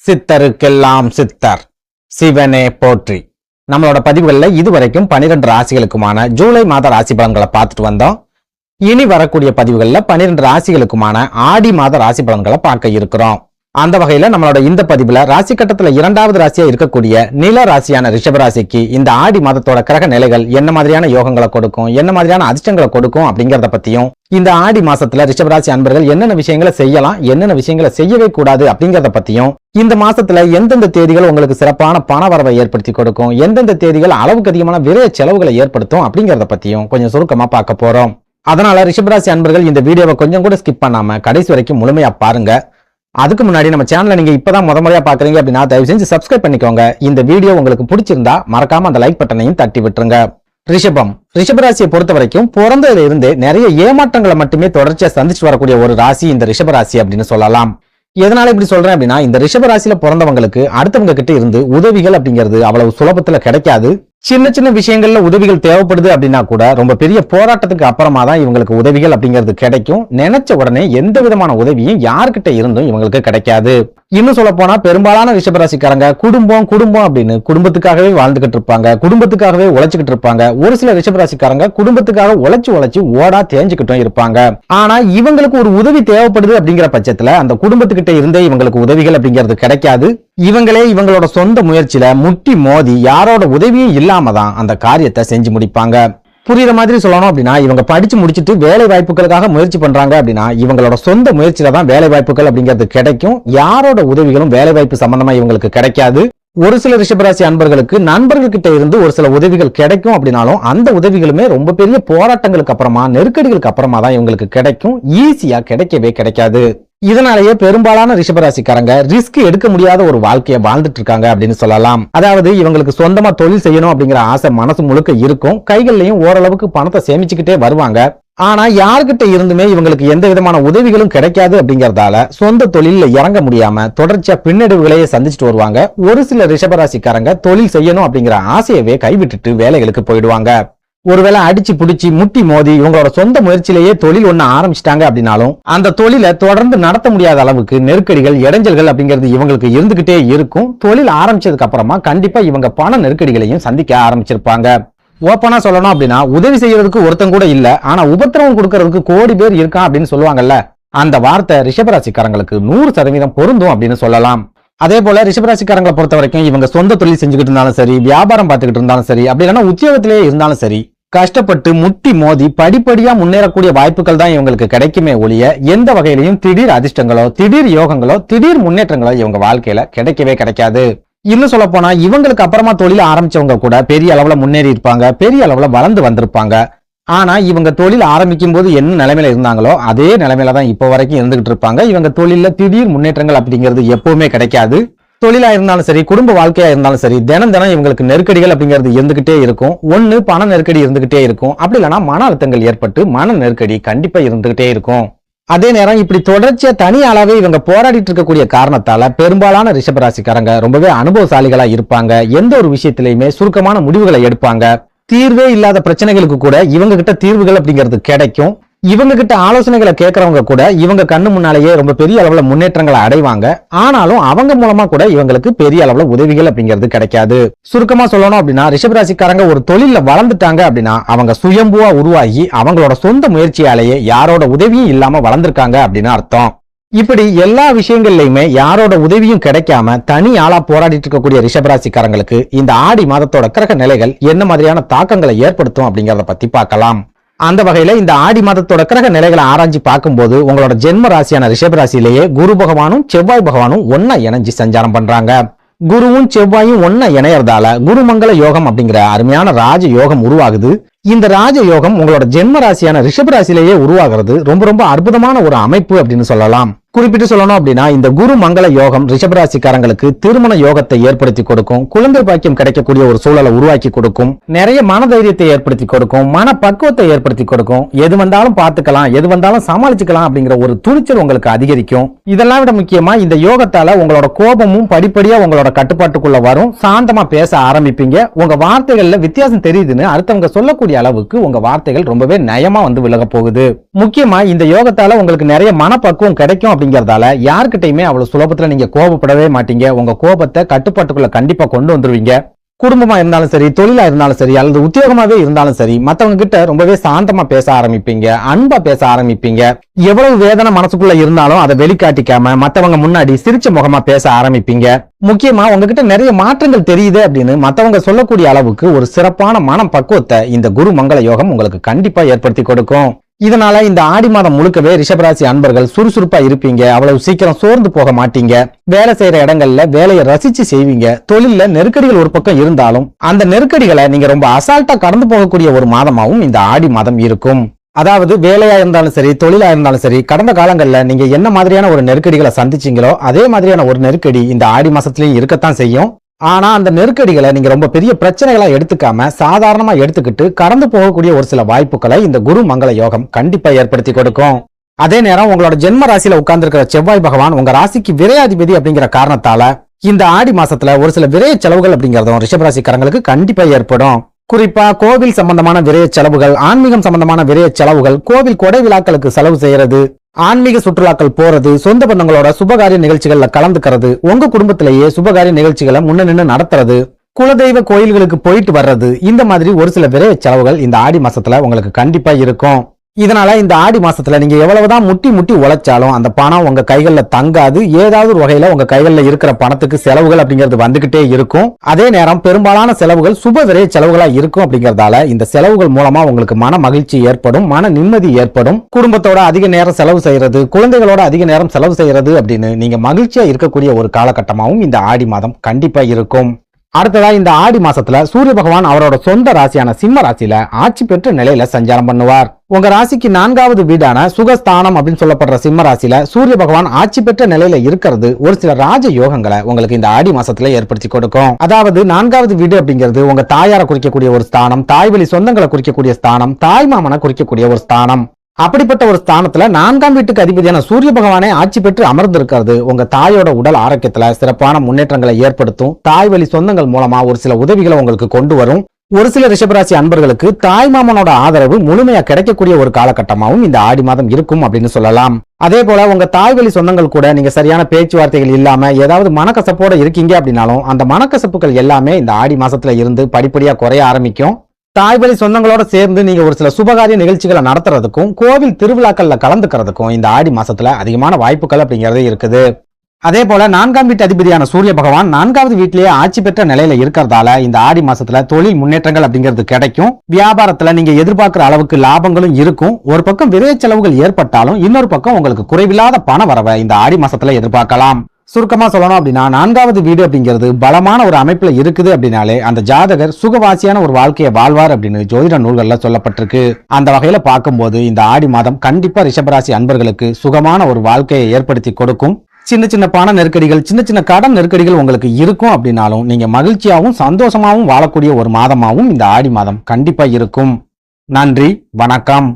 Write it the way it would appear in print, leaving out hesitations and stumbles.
சித்தருக்கெல்லாம் சித்தர் சிவனே போற்றி. நம்மளோட பதிவுகளில் இதுவரைக்கும் 12 ராசிகளுக்குமான ஜூலை மாத ராசி பலன்களை பார்த்துட்டு வந்தோம். இனி வரக்கூடிய பதிவுகளில் 12 ராசிகளுக்குமான ஆடி மாத ராசி பலன்களை பார்க்க இருக்கிறோம். அந்த வகையில நம்மளோட இந்த பதிவுல ராசி கட்டத்துல 2வது ராசியா இருக்கக்கூடிய நில ராசியான ரிஷபராசிக்கு இந்த ஆடி மாதத்தோட கிரக நிலைகள் என்ன மாதிரியான யோகங்களை கொடுக்கும், என்ன மாதிரியான அதிர்ஷ்டங்களை கொடுக்கும் அப்படிங்கறத பத்தியும், இந்த ஆடி மாசத்துல ரிஷபராசி அன்பர்கள் என்னென்ன விஷயங்களை செய்யலாம், என்னென்ன விஷயங்களை செய்யவே கூடாது அப்படிங்கறத பத்தியும், இந்த மாசத்துல எந்தெந்த தேதிகள் உங்களுக்கு சிறப்பான பண வரவை ஏற்படுத்தி கொடுக்கும், எந்தெந்த தேதிகள் அளவுக்கு அதிகமான விரைய செலவுகளை ஏற்படுத்தும் அப்படிங்கறத பத்தியும் கொஞ்சம் சுருக்கமா பார்க்க போறோம். அதனால ரிஷபராசி அன்பர்கள் இந்த வீடியோவை கொஞ்சம் கூட ஸ்கிப் பண்ணாம கடைசி வரைக்கும் முழுமையா பாருங்க. அதுக்கு முன்னாடி நம்ம சேனலை நீங்க இப்பதான் முறையா பாக்குறீங்க அப்படின்னா தயவு செஞ்சு சப்ஸ்கிரைப் பண்ணிக்கோங்க. இந்த வீடியோ உங்களுக்கு பிடிச்சிருந்தா மறக்காம அந்த லைக் பட்டனையும் தட்டி விட்டுருங்க. ரிஷபராசியை பொறுத்த வரைக்கும் பிறந்ததுல இருந்து நிறைய ஏமாற்றங்களை மட்டுமே தொடர்ச்சியா சந்திச்சு வரக்கூடிய ஒரு ராசி இந்த ரிஷபராசி அப்படின்னு சொல்லலாம். எதனால இப்படி சொல்றேன் அப்படின்னா, இந்த ரிஷபராசியில பிறந்தவங்களுக்கு அடுத்தவங்க கிட்ட இருந்து உதவிகள் அப்படிங்கிறது அவ்வளவு சுலபத்துல கிடைக்காது. சின்ன சின்ன விஷயங்கள்ல உதவிகள் தேவைப்படுது அப்படின்னா கூட ரொம்ப பெரிய போராட்டத்துக்கு அப்புறமா தான் இவங்களுக்கு உதவிகள் அப்படிங்கிறது கிடைக்கும். நினைச்ச உடனே எந்த விதமான உதவியும் யார்கிட்ட இருந்தும் இவங்களுக்கு கிடைக்காது. இன்னும் சொல்ல போனா பெரும்பாலான ரிஷபராசிக்காரங்க குடும்பம் அப்படின்னு குடும்பத்துக்காகவே வாழ்ந்துகிட்டு இருப்பாங்க, குடும்பத்துக்காகவே உழைச்சுக்கிட்டு இருப்பாங்க. ஒரு சில ரிஷபராசிக்காரங்க குடும்பத்துக்காக உழைச்சு ஓடா தேஞ்சுக்கிட்டும் இருப்பாங்க. ஆனா இவங்களுக்கு ஒரு உதவி தேவைப்படுது அப்படிங்கிற பட்சத்துல அந்த குடும்பத்துக்கிட்ட இருந்தே இவங்களுக்கு உதவிகள் அப்படிங்கிறது கிடைக்காது. இவங்களே இவங்களோட சொந்த முயற்சியில முட்டி மோதி யாரோட உதவியும் இல்லாம தான் அந்த காரியத்தை செஞ்சு முடிப்பாங்க. புரியுற மாதிரி சொல்லணும் அப்படின்னா, இவங்க படிச்சு முடிச்சுட்டு வேலை வாய்ப்புகளுக்காக முயற்சி பண்றாங்க அப்படின்னா இவங்களோட சொந்த முயற்சியில தான் வேலை வாய்ப்புகள் அப்படிங்கிறது கிடைக்கும். யாரோட உதவிகளும் வேலை வாய்ப்பு சம்பந்தமா இவங்களுக்கு கிடைக்காது. ஒரு சில ரிஷபராசி அன்பர்களுக்கு நண்பர்கள் கிட்ட இருந்து ஒரு சில உதவிகள் கிடைக்கும் அப்படின்னாலும் அந்த உதவிகளுமே ரொம்ப பெரிய போராட்டங்களுக்கு அப்புறமா, நெருக்கடிகளுக்கு அப்புறமா தான் இவங்களுக்கு கிடைக்கும். ஈஸியா கிடைக்கவே கிடைக்காது. இதனாலேயே பெரும்பாலான ரிஷபராசிக்காரங்க ரிஸ்க் எடுக்க முடியாத ஒரு வாழ்க்கையை வாழ்ந்துட்டு இருக்காங்க அப்படின்னு சொல்லலாம். அதாவது இவங்களுக்கு சொந்தமா தொழில் செய்யணும் அப்படிங்கிற ஆசை மனசு முழுக்க இருக்கும். கைகள்லயும் ஓரளவுக்கு பணத்தை சேமிச்சுக்கிட்டே வருவாங்க. ஆனா யாருகிட்ட இருந்துமே இவங்களுக்கு எந்த விதமான உதவிகளும் கிடைக்காது அப்படிங்கறதால சொந்த தொழில இறங்க முடியாம தொடர்ச்சியா பின்னடைவுகளையே சந்திச்சுட்டு வருவாங்க. ஒரு சில ரிஷபராசிக்காரங்க தொழில் செய்யணும் அப்படிங்கிற ஆசையவே கைவிட்டுட்டு வேலைகளுக்கு போயிடுவாங்க. ஒருவேளை அடிச்சு புடிச்சு முட்டி மோதி இவங்களோட சொந்த முயற்சியிலேயே தொழில் ஒண்ணு ஆரம்பிச்சிட்டாங்க அப்படின்னாலும் அந்த தொழிலை தொடர்ந்து நடத்த முடியாத அளவுக்கு நெருக்கடிகள், இடைஞ்சல்கள் அப்படிங்கிறது இவங்களுக்கு இருந்துகிட்டே இருக்கும். தொழில் ஆரம்பிச்சதுக்கு அப்புறமா கண்டிப்பா இவங்க பண நெருக்கடிகளையும் சந்திக்க ஆரம்பிச்சிருப்பாங்க. ஓப்பனா சொல்லணும் அப்படின்னா, உதவி செய்யறதுக்கு ஒருத்தன் கூட இல்ல, ஆனா உபத்திரவம் கொடுக்கறதுக்கு கோடி பேர் இருக்கான் அப்படின்னு சொல்லுவாங்கல்ல, அந்த வார்த்தை ரிஷபராசிக்காரங்களுக்கு 100% பொருந்தும் அப்படின்னு சொல்லலாம். அதே போல ரிஷபராசிக்காரங்களை பொறுத்த வரைக்கும் இவங்க சொந்த தொழில் செஞ்சுக்கிட்டு இருந்தாலும் சரி, வியாபாரம் பார்த்துக்கிட்டு இருந்தாலும் சரி, அப்படி இல்லைன்னா உத்தியோகத்திலேயே இருந்தாலும் சரி, கஷ்டப்பட்டு முட்டி மோதி படிப்படியா முன்னேறக்கூடிய வாய்ப்புகள் தான் இவங்களுக்கு கிடைக்குமே ஒழிய எந்த வகையிலையும் திடீர் அதிர்ஷ்டங்களோ, திடீர் யோகங்களோ, திடீர் முன்னேற்றங்களோ இவங்க வாழ்க்கையில கிடைக்கவே கிடைக்காது. இன்னும் சொல்ல போனா இவங்களுக்கு அப்புறமா தொழில் ஆரம்பிச்சவங்க கூட பெரிய அளவுல முன்னேறி இருப்பாங்க, பெரிய அளவுல வளர்ந்து வந்திருப்பாங்க. ஆனா இவங்க தொழில் ஆரம்பிக்கும் போது என்ன நிலைமையில இருந்தாங்களோ அதே நிலைமையில தான் இப்போ வரைக்கும் இருந்துகிட்டு இருப்பாங்க. இவங்க தொழில திடீர் முன்னேற்றங்கள் அப்படிங்கிறது எப்பவுமே கிடைக்காது. தொழிலா இருந்தாலும் சரி, குடும்ப வாழ்க்கையா இருந்தாலும் சரி, தினம் இவங்களுக்கு நெருக்கடிகள் அப்படிங்கிறது இருந்துகிட்டே இருக்கும். ஒண்ணு பண நெருக்கடி இருந்துகிட்டே இருக்கும், அப்படி இல்லைன்னா மன அழுத்தங்கள் ஏற்பட்டு மன நெருக்கடி கண்டிப்பா இருந்துகிட்டே இருக்கும். அதே நேரம் இப்படி தொடர்ச்சியா தனி அளவே இவங்க போராடிட்டு இருக்கக்கூடிய காரணத்தால பெரும்பாலான ரிஷபராசிக்காரங்க ரொம்பவே அனுபவசாலிகளா இருப்பாங்க. எந்த ஒரு விஷயத்திலையுமே சுருக்கமான முடிவுகளை எடுப்பாங்க. தீர்வே இல்லாத பிரச்சனைகளுக்கு கூட இவங்க கிட்ட தீர்வுகள் அப்படிங்கிறது கிடைக்கும். இவங்க கிட்ட ஆலோசனைகளை கேட்கறவங்க கூட இவங்க கண்ணு முன்னாலேயே ரொம்ப பெரிய அளவுல முன்னேற்றங்களை அடைவாங்க. ஆனாலும் அவங்க மூலமா கூட இவங்களுக்கு பெரிய அளவுல உதவிகள் அப்படிங்கிறது கிடைக்காது. சுருக்கமா சொல்லணும் அப்படின்னா, ரிஷபராசிக்காரங்க ஒரு தொழில வளர்ந்துட்டாங்க அப்படின்னா அவங்க சுயம்புவா உருவாகி அவங்களோட சொந்த முயற்சியாலேயே யாரோட உதவியும் இல்லாம வளர்ந்துருக்காங்க அப்படின்னு அர்த்தம். இப்படி எல்லா விஷயங்கள்லயுமே யாரோட உதவியும் கிடைக்காம தனி ஆளா போராடிட்டு இருக்கக்கூடிய ரிஷபராசிக்காரங்களுக்கு இந்த ஆடி மாதத்தோட கிரக நிலைகள் என்ன மாதிரியான தாக்கங்களை ஏற்படுத்தும் அப்படிங்கறத பத்தி பார்க்கலாம். அந்த வகையில இந்த ஆடி மாதத்தோட கிரக நிலைகளை ஆராய்ச்சி பார்க்கும்போது உங்களோட ஜென்ம ராசியான ரிஷபராசியிலேயே குரு பகவானும் செவ்வாய் பகவானும் ஒன்னா இணைஞ்சு சஞ்சாரம் பண்றாங்க. குருவும் செவ்வாயும் ஒன்னா இணையறதால குருமங்கள யோகம் அப்படிங்கிற அருமையான ராஜ யோகம் உருவாகுது. இந்த ராஜ யோகம் உங்களோட ஜென்ம ராசியான ரிஷபராசியிலேயே உருவாகிறது ரொம்ப அற்புதமான ஒரு அமைப்பு அப்படின்னு சொல்லலாம். குறிப்பிட்டு சொல்லணும் அப்படின்னா, இந்த குரு மங்கள யோகம் ரிஷபராசிக்காரங்களுக்கு திருமண யோகத்தை ஏற்படுத்தி கொடுக்கும், குழந்தை பாக்கியம் கிடைக்கக்கூடிய ஒரு சூழலை உருவாக்கி கொடுக்கும், நிறைய மனதைரியத்தை ஏற்படுத்தி கொடுக்கும், மன பக்குவத்தை ஏற்படுத்தி கொடுக்கும். எது வந்தாலும் பார்த்துக்கலாம், எது வந்தாலும் சமாளிச்சுக்கலாம் அப்படிங்கிற ஒரு துணிச்சல் உங்களுக்கு அதிகரிக்கும். இதெல்லாம் விட முக்கியமா இந்த யோகத்தால உங்களோட கோபமும் படிப்படியா உங்களோட கட்டுப்பாட்டுக்குள்ள வரும். சாந்தமா பேச ஆரம்பிப்பீங்க. உங்க வார்த்தைகள்ல வித்தியாசம் தெரியுதுன்னு அடுத்தவங்க சொல்லக்கூடிய அளவுக்கு உங்க வார்த்தைகள் ரொம்பவே நயமா வந்து விலக போகுது. முக்கியமா இந்த யோகத்தால உங்களுக்கு நிறைய மனப்பக்குவம் கிடைக்கும் அப்படிங்கறதால யார்கிட்டயுமே அவ்வளவு சுலபத்துல நீங்க கோபப்படவே மாட்டீங்க. உங்க கோபத்தை கட்டுப்பாட்டுக்குள்ள கண்டிப்பா கொண்டு வந்துருவீங்க. குடும்பமா இருந்தாலும் சரி, தொழிலா இருந்தாலும் சரி, அல்லது உத்தியோகமாவே இருந்தாலும் சரி, மத்தவங்க கிட்ட ரொம்பவே சாந்தமா பேச ஆரம்பிப்பீங்க, அன்பா பேச ஆரம்பிப்பீங்க. எவ்வளவு வேதனை மனசுக்குள்ள இருந்தாலும் அதை வெளிக்காட்டிக்காம மத்தவங்க முன்னாடி சிரிச்ச முகமா பேச ஆரம்பிப்பீங்க. முக்கியமா உங்ககிட்ட நிறைய மாற்றங்கள் தெரியுது அப்படின்னு மத்தவங்க சொல்லக்கூடிய அளவுக்கு ஒரு சிறப்பான மனம் பக்குவத்தை இந்த குரு மங்கள யோகம் உங்களுக்கு கண்டிப்பா ஏற்படுத்தி கொடுக்கும். இதனால இந்த ஆடி மாதம் முழுக்கவே ரிஷபராசி அன்பர்கள் சுறுசுறுப்பா இருப்பீங்க. அவ்வளவு சீக்கிரம் சோர்ந்து போக மாட்டீங்க. வேலை செய்யற இடங்கள்ல வேலையை ரசிச்சு செய்வீங்க. தொழில்ல நெருக்கடிகள் ஒரு பக்கம் இருந்தாலும் அந்த நெருக்கடிகளை நீங்க ரொம்ப அசால்ட்டா கடந்து போகக்கூடிய ஒரு மாதமாவும் இந்த ஆடி மாதம் இருக்கும். அதாவது வேலையா இருந்தாலும் சரி, தொழிலா இருந்தாலும் சரி, கடந்த காலங்கள்ல நீங்க என்ன மாதிரியான ஒரு நெருக்கடிகளை சந்திச்சீங்களோ அதே மாதிரியான ஒரு நெருக்கடி இந்த ஆடி மாசத்துலயும் இருக்கத்தான் செய்யும். ஆனா அந்த நெருக்கடிகளை நீங்க ரொம்ப பெரிய பிரச்சனைகளா எடுத்துக்காம சாதாரணமா எடுத்துக்கிட்டு கடந்து போகக்கூடிய ஒரு சில வாய்ப்புகளை இந்த குரு மங்கள யோகம் கண்டிப்பா ஏற்படுத்தி கொடுக்கும். அதே நேரம் உங்களோட ஜென்ம ராசியில உட்கார்ந்து இருக்கிற செவ்வாய் பகவான் உங்க ராசிக்கு விரையாதிபதி அப்படிங்கிற காரணத்தால இந்த ஆடி மாசத்துல ஒரு சில விரைய செலவுகள் அப்படிங்கறதும் ரிஷபராசிக்காரங்களுக்கு கண்டிப்பா ஏற்படும். குறிப்பா கோவில் சம்பந்தமான விரைய செலவுகள், ஆன்மீகம் சம்பந்தமான விரைய செலவுகள், கோவில் கொடை விழாக்களுக்கு செலவு செய்யறது, ஆன்மீக சுற்றுலாக்கள் போறது, சொந்த பந்தங்களோட சுபகாரிய நிகழ்ச்சிகள்ல கலந்துக்கிறது, உங்க குடும்பத்திலேயே சுபகாரிய நிகழ்ச்சிகளை முன்ன நின்று நடத்துறது, குலதெய்வ கோயில்களுக்கு போயிட்டு வர்றது, இந்த மாதிரி ஒரு சில விரைய செலவுகள் இந்த ஆடி மாசத்துல உங்களுக்கு கண்டிப்பா இருக்கும். இதனால இந்த ஆடி மாசத்துல நீங்க எவ்வளவுதான் முட்டி முட்டி உழைச்சாலும் அந்த பணம் உங்க கைகள்ல தங்காது. ஏதாவது ஒரு வகையில உங்க கைகள்ல இருக்கிற பணத்துக்கு செலவுகள் அப்படிங்கிறது வந்துகிட்டே இருக்கும். அதே நேரம் பெரும்பாலான செலவுகள் சுப விரைய செலவுகளா இருக்கும். அப்படிங்கறதால இந்த செலவுகள் மூலமா உங்களுக்கு மன மகிழ்ச்சி ஏற்படும், மன நிம்மதி ஏற்படும். குடும்பத்தோட அதிக நேரம் செலவு செய்யறது, குழந்தைகளோட அதிக நேரம் செலவு செய்யறது அப்படின்னு நீங்க மகிழ்ச்சியா இருக்கக்கூடிய ஒரு காலகட்டமாகவும் இந்த ஆடி மாதம் கண்டிப்பா இருக்கும். அடுத்ததா இந்த ஆடி மாசத்துல சூரிய பகவான் அவரோட சொந்த ராசியான சிம்ம ராசியில ஆட்சி பெற்ற நிலையில சஞ்சாரம் பண்ணுவார். உங்க ராசிக்கு 4வது வீடான சுகஸ்தானம் அப்படின்னு சொல்லப்படுற சிம்ம ராசியில சூரிய பகவான் ஆட்சி பெற்ற நிலையில இருக்கிறது ஒரு சில ராஜ யோகங்களை உங்களுக்கு இந்த ஆடி மாசத்துல ஏற்படுத்தி கொடுக்கும். அதாவது 4வது வீடு அப்படிங்கிறது உங்க தாயாரை குறிக்கக்கூடிய ஒரு ஸ்தானம், தாய்வழி சொந்தங்களை குறிக்கக்கூடிய ஸ்தானம், தாய் மாமனை குறிக்கக்கூடிய ஒரு ஸ்தானம். அப்படிப்பட்ட ஒரு ஸ்தானத்துல 4ஆம் வீட்டுக்கு அதிபதியான சூரிய பகவானே ஆட்சி பெற்று அமர்ந்திருக்கிறது உங்க தாயோட உடல் ஆரோக்கியத்துல சிறப்பான முன்னேற்றங்களை ஏற்படுத்தும். தாய் வழி சொந்தங்கள் மூலமா ஒரு சில உதவிகளை உங்களுக்கு கொண்டு வரும். ஒரு சில ரிஷபராசி அன்பர்களுக்கு தாய் மாமனோட ஆதரவு முழுமையா கிடைக்கக்கூடிய ஒரு காலகட்டமாகவும் இந்த ஆடி மாதம் இருக்கும் அப்படின்னு சொல்லலாம். அதே போல உங்க தாய் வழி சொந்தங்கள் கூட நீங்க சரியான பேச்சுவார்த்தைகள் இல்லாம ஏதாவது மனக்கசப்போட இருக்கீங்க அப்படின்னாலும் அந்த மனக்கசப்புகள் எல்லாமே இந்த ஆடி மாசத்துல இருந்து படிப்படியா குறைய ஆரம்பிக்கும். தாய்வழி சொந்தங்களோட சேர்ந்து நீங்க ஒரு சில சுபகாரிய நிகழ்ச்சிகளை நடத்துறதுக்கும் கோவில் திருவிழாக்கள்ல கலந்துக்கிறதுக்கும் இந்த ஆடி மாசத்துல அதிகமான வாய்ப்புகள் அப்படிங்கறது இருக்குது. அதே போல 4ஆம் வீட்டு அதிபதியான சூரிய பகவான் 4வது வீட்டிலேயே ஆட்சி பெற்ற நிலையில இருக்கிறதால இந்த ஆடி மாசத்துல தொழில் முன்னேற்றங்கள் அப்படிங்கிறது கிடைக்கும். வியாபாரத்துல நீங்க எதிர்பார்க்கிற அளவுக்கு லாபங்களும் இருக்கும். ஒரு பக்கம் விரைய செலவுகள் ஏற்பட்டாலும் இன்னொரு பக்கம் உங்களுக்கு குறைவில்லாத பண வரவை இந்த ஆடி மாசத்துல எதிர்பார்க்கலாம். சுருக்கமா சொல்லணும் அப்படின்னா 4வது வீடு அப்படிங்கிறது பலமான ஒரு அமைப்புல இருக்குது அப்படின்னாலே அந்த ஜாதகர் சுகவாசியான ஒரு வாழ்க்கையை வாழ்வார் அப்படின்னு ஜோதிட நூல்கள்ல சொல்லப்பட்டிருக்கு. அந்த வகையில பார்க்கும்போது இந்த ஆடி மாதம் கண்டிப்பா ரிஷபராசி அன்பர்களுக்கு சுகமான ஒரு வாழ்க்கையை ஏற்படுத்தி கொடுக்கும். சின்ன சின்ன பண நெருக்கடிகள், சின்ன சின்ன கடன் நெருக்கடிகள் உங்களுக்கு இருக்கும் அப்படின்னாலும் நீங்க மகிழ்ச்சியாகவும் சந்தோஷமாகவும் வாழக்கூடிய ஒரு மாதமாகவும் இந்த ஆடி மாதம் கண்டிப்பா இருக்கும். நன்றி, வணக்கம்.